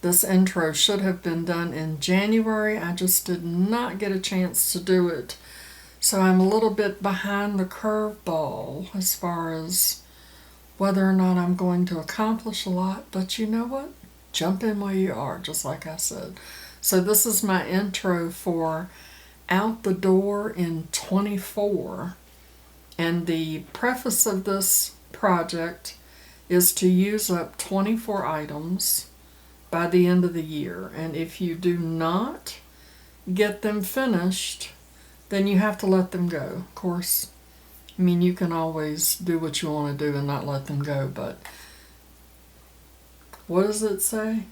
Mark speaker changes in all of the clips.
Speaker 1: This intro should have been done in January. I just did not get a chance to do it. So I'm a little bit behind the curveball as far as whether or not I'm going to accomplish a lot. But you know what? Jump in where you are, just like I said. So this is my intro for Out the Door in 24. And the preface of this project is to use up 24 items by the end of the year. And if you do not get them finished, then you have to let them go. Of course, I mean, you can always do what you want to do and not let them go, but what does it say?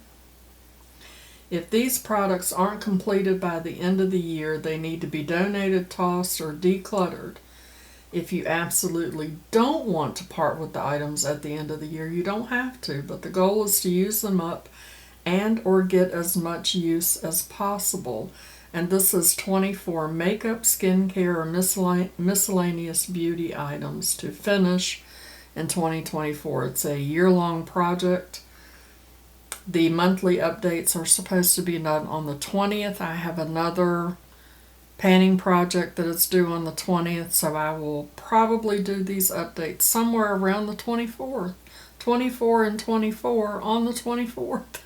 Speaker 1: If these products aren't completed by the end of the year, they need to be donated, tossed, or decluttered. If you absolutely don't want to part with the items at the end of the year, you don't have to, but the goal is to use them up and or get as much use as possible. And this is 24 makeup, skincare, or miscellaneous beauty items to finish in 2024. It's a year-long project. The monthly updates are supposed to be done on the 20th. I have another panning project that is due on the 20th, so I will probably do these updates somewhere around the 24th. 24 and 24 on the 24th.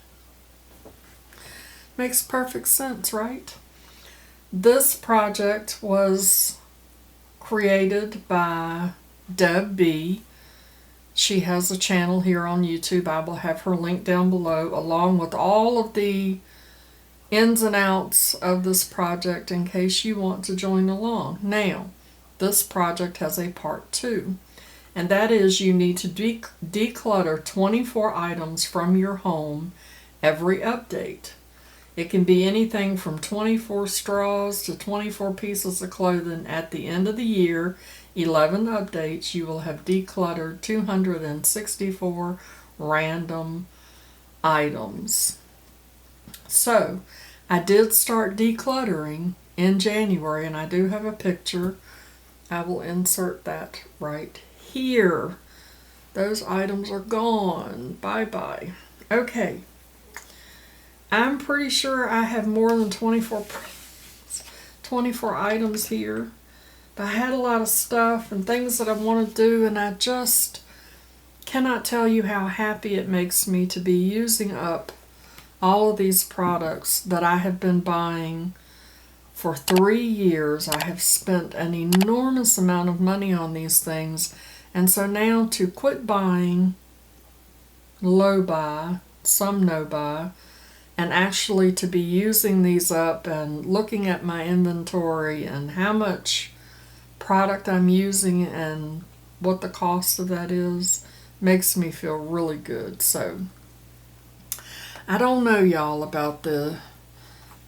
Speaker 1: Makes perfect sense, right? This project was created by Deb B. She has a channel here on YouTube. I will have her link down below, along with all of the ins and outs of this project in case you want to join along. Now, this project has a part 2, and that is you need to declutter 24 items from your home every update. It can be anything from 24 straws to 24 pieces of clothing. At the end of the year, 11 updates, you will have decluttered 264 random items. So, I did start decluttering in January, and I do have a picture. I will insert that right here. Those items are gone. Bye-bye. Okay. I'm pretty sure I have more than 24 items here. But I had a lot of stuff and things that I want to do, and I just cannot tell you how happy it makes me to be using up all of these products that I have been buying for 3 years. I have spent an enormous amount of money on these things, and so now to quit buying, low buy, some no buy, and actually to be using these up and looking at my inventory and how much product I'm using and what the cost of that is makes me feel really good. So I don't know, y'all, about the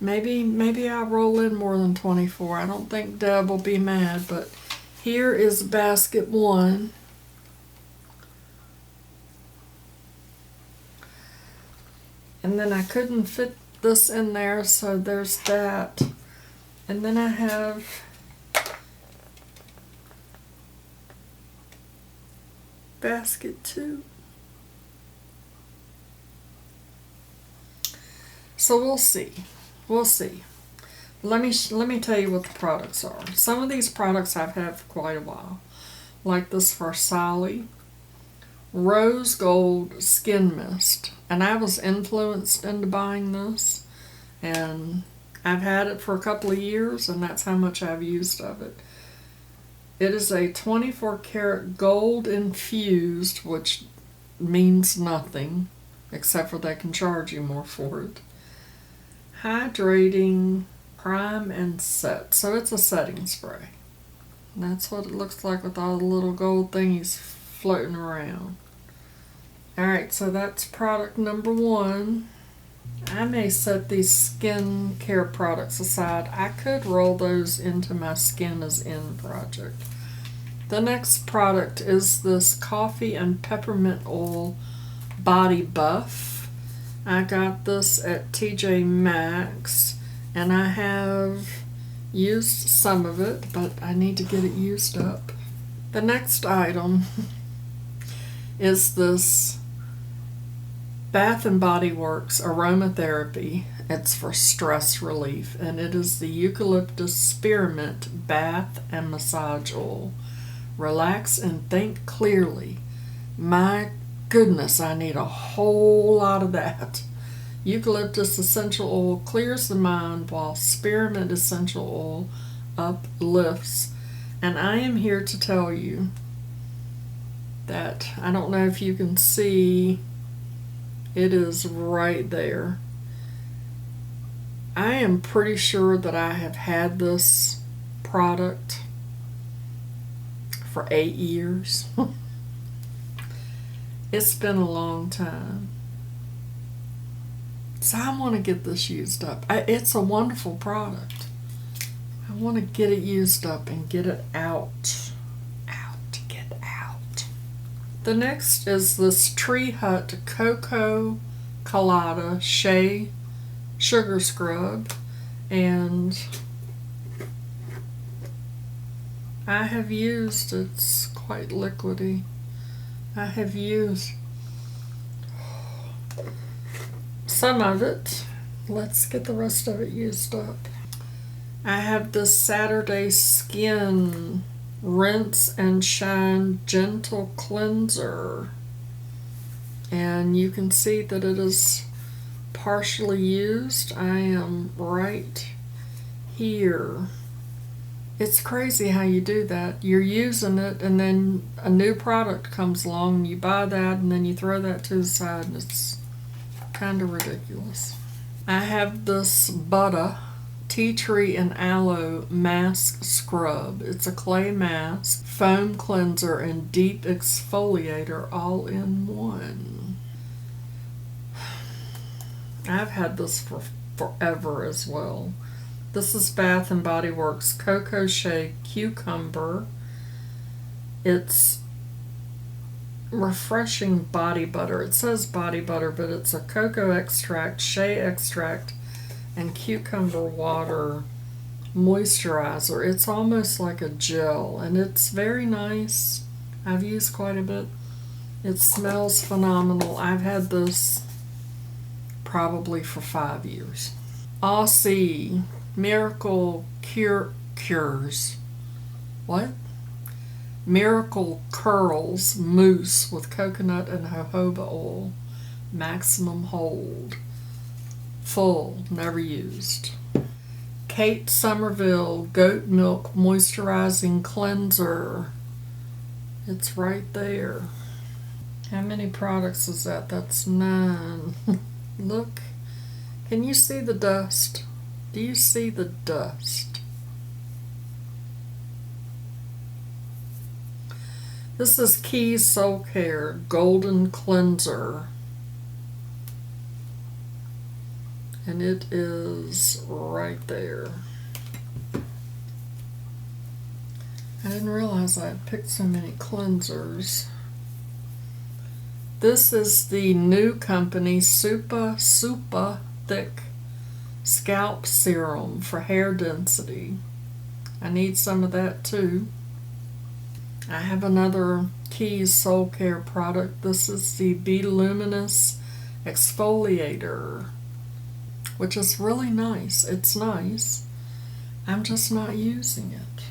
Speaker 1: maybe I roll in more than 24. I don't think Deb will be mad, but here is basket 1. And then I couldn't fit this in there, so there's that. And then I have basket 2. So we'll see. We'll see. Let me tell you what the products are. Some of these products I've had for quite a while. Like this Farsali Rose Gold Skin Mist. And I was influenced into buying this, and I've had it for a couple of years, and that's how much I've used of it. It is a 24 karat gold infused, which means nothing, except for they can charge you more for it. Hydrating Prime and Set. So it's a setting spray. And that's what it looks like with all the little gold thingies floating around. Alright, so that's product number 1. I may set these skin care products aside. I could roll those into my Skin is In project. The next product is this Coffee and Peppermint Oil Body Buff. I got this at TJ Maxx, and I have used some of it, but I need to get it used up. The next item is this Bath and Body Works Aromatherapy. It's for stress relief, and it is the Eucalyptus Spearmint Bath and Massage Oil. Relax and think clearly. My goodness, I need a whole lot of that. Eucalyptus essential oil clears the mind, while spearmint essential oil uplifts. And I am here to tell you that, I don't know if you can see, it is right there. I am pretty sure that I have had this product for 8 years. It's been a long time. So I want to get this used up. It's a wonderful product. I want to get it used up and get it out. Get out. The next is this Tree Hut Cocoa Colada Shea Sugar Scrub. And I have used, it's quite liquidy. I have used some of it. Let's get the rest of it used up. I have this Saturday Skin Rinse and Shine Gentle Cleanser. And you can see that it is partially used. I am right here. It's crazy how you do that. You're using it and then a new product comes along and you buy that and then you throw that to the side, and it's kind of ridiculous. I have this Butter Tea Tree and Aloe Mask Scrub. It's a clay mask, foam cleanser, and deep exfoliator all in one. I've had this for forever as well. This is Bath and Body Works Cocoa Shea Cucumber. It's refreshing body butter. It says body butter, but it's a cocoa extract, shea extract, and cucumber water moisturizer. It's almost like a gel, and it's very nice. I've used quite a bit. It smells phenomenal. I've had this probably for 5 years. Aussie Miracle Cures. What? Miracle Curls Mousse with coconut and jojoba oil. Maximum hold. Full. Never used. Kate Somerville Goat Milk Moisturizing Cleanser. It's right there. How many products is that? That's 9. Look. Can you see the dust? Do you see the dust? This is Keys Soul Care Golden Cleanser. And it is right there. I didn't realize I had picked so many cleansers. This is the new company Super Thick Scalp Serum for hair density. I need some of that too. I have another Keys Soul Care product. This is the Be Luminous Exfoliator, which is really nice. It's nice. I'm just not using it.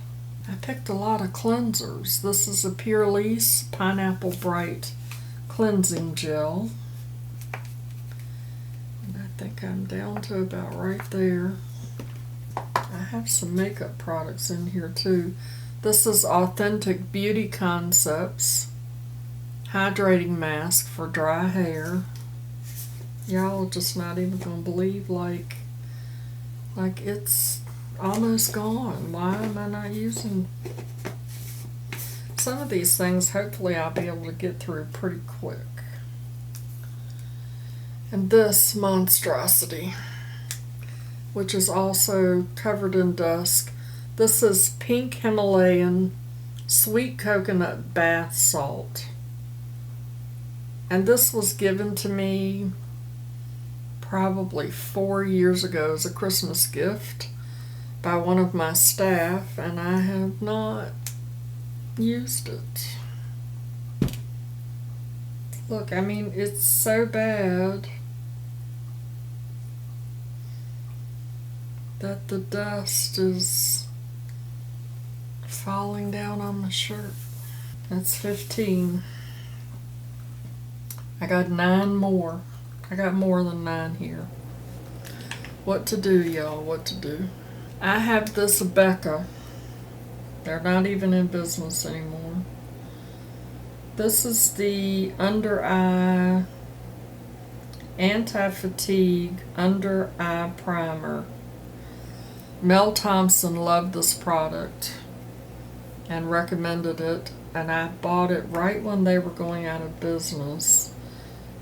Speaker 1: I picked a lot of cleansers. This is a Pure Lease Pineapple Bright Cleansing Gel. And I think I'm down to about right there. I have some makeup products in here too. This is Authentic Beauty Concepts Hydrating Mask for dry hair. Y'all just not even gonna believe like it's almost gone. Why am I not using some of these things? Hopefully I'll be able to get through pretty quick. And this monstrosity, which is also covered in dust. This is Pink Himalayan Sweet Coconut Bath Salt. And this was given to me probably 4 years ago as a Christmas gift by one of my staff, and I have not used it. Look, I mean, it's so bad that the dust is falling down on my shirt. That's 15. I got 9 more. I got more than 9 here. What to do, y'all? What to do? I have this Becca. They're not even in business anymore. This is the under eye anti-fatigue under eye primer. Mel Thompson loved this product and recommended it, and I bought it right when they were going out of business.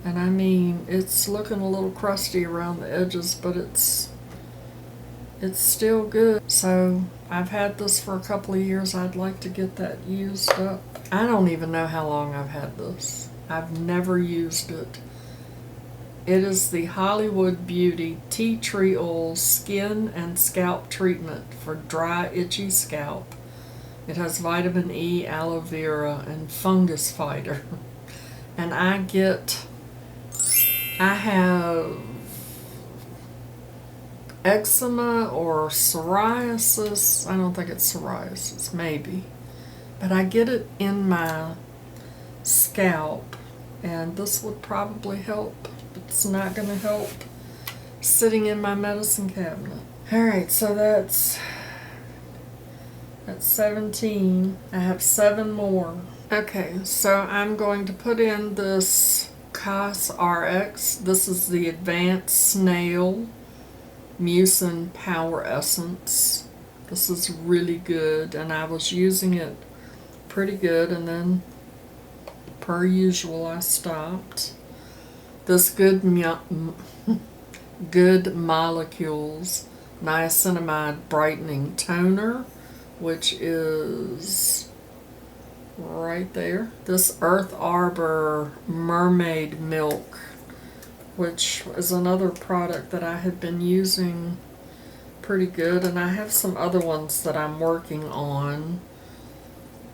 Speaker 1: And I mean, it's looking a little crusty around the edges, but it's still good. So I've had this for a couple of years. I'd like to get that used up. I don't even know how long I've had this. I've never used it. It is the Hollywood Beauty Tea Tree Oil Skin and Scalp Treatment for dry, itchy scalp. It has vitamin E, aloe vera, and fungus fighter. And I have eczema or psoriasis. I don't think it's psoriasis, maybe. But I get it in my scalp, and this would probably help. It's not going to help sitting in my medicine cabinet. Alright, so that's 17. I have 7 more. Okay, so I'm going to put in this COS RX. This is the Advanced Snail Mucin Power Essence. This is really good, and I was using it pretty good, and then per usual I stopped. This Good Molecules Niacinamide Brightening Toner, which is right there. This Earth Arbor Mermaid Milk, which is another product that I have been using pretty good, and I have some other ones that I'm working on,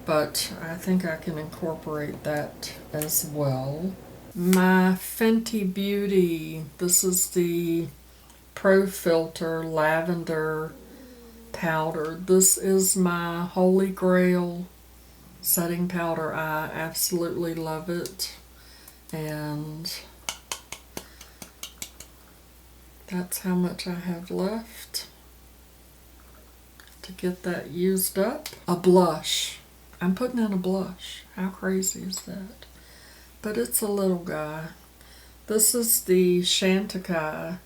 Speaker 1: but I think I can incorporate that as well. My Fenty Beauty, this is the Pro Filter Lavender Powder. This is my holy grail setting powder. I absolutely love it, and that's how much I have left to get that used up. A blush. I'm putting in a blush. How crazy is that? But it's a little guy. This is the Chantecaille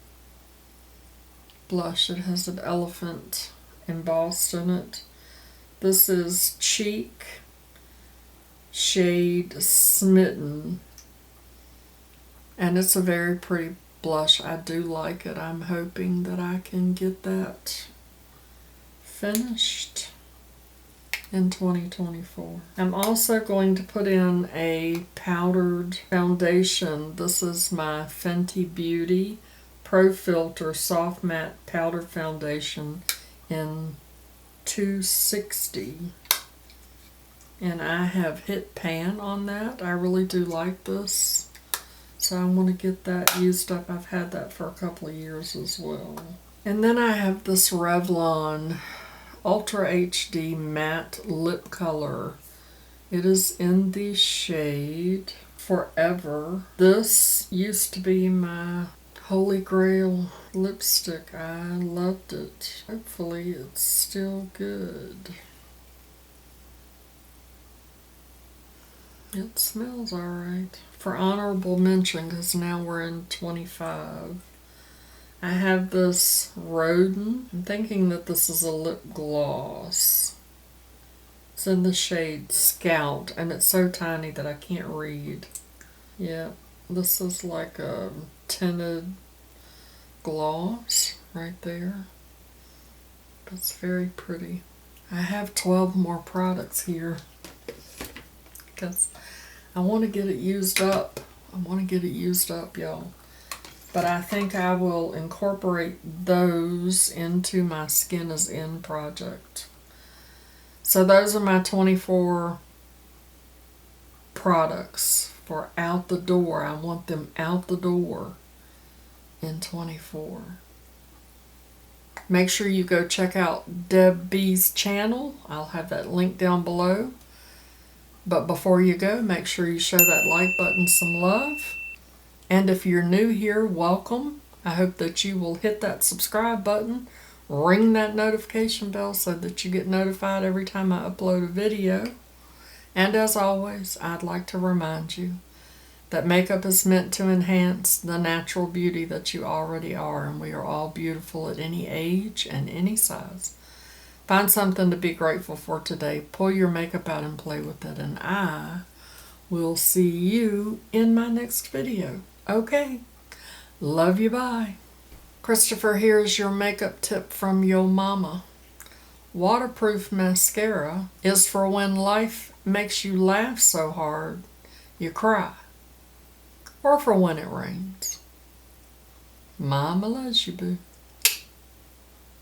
Speaker 1: blush. It has an elephant embossed in it. This is Cheek shade Smitten, and it's a very pretty blush. I do like it. I'm hoping that I can get that finished in 2024. I'm also going to put in a powdered foundation. This is my Fenty Beauty Pro Filter Soft Matte Powder Foundation in 260. And I have hit pan on that. I really do like this. So I want to get that used up. I've had that for a couple of years as well. And then I have this Revlon Ultra HD Matte Lip Color. It is in the shade Forever. This used to be my holy grail lipstick. I loved it. Hopefully it's still good. It smells alright. For honorable mention, because now we're in 25, I have this Rodin. I'm thinking that this is a lip gloss. It's in the shade Scout, and it's so tiny that I can't read. Yeah, this is like a tinted gloss right there. It's very pretty. I have 12 more products here because I want to get it used up. I want to get it used up, y'all. But I think I will incorporate those into my Skin is In project. So those are my 24 products for out the door. I want them out the door in 24. Make sure you go check out Deb B's channel. I'll have that link down below. But before you go, make sure you show that like button some love. And if you're new here, welcome. I hope that you will hit that subscribe button, ring that notification bell so that you get notified every time I upload a video. And as always, I'd like to remind you that makeup is meant to enhance the natural beauty that you already are, and we are all beautiful at any age and any size. Find something to be grateful for today. Pull your makeup out and play with it, and I will see you in my next video. Okay. Love you, bye. Christopher, here's your makeup tip from yo mama. Waterproof mascara is for when life makes you laugh so hard you cry, or for when it rains. Mama loves you, boo.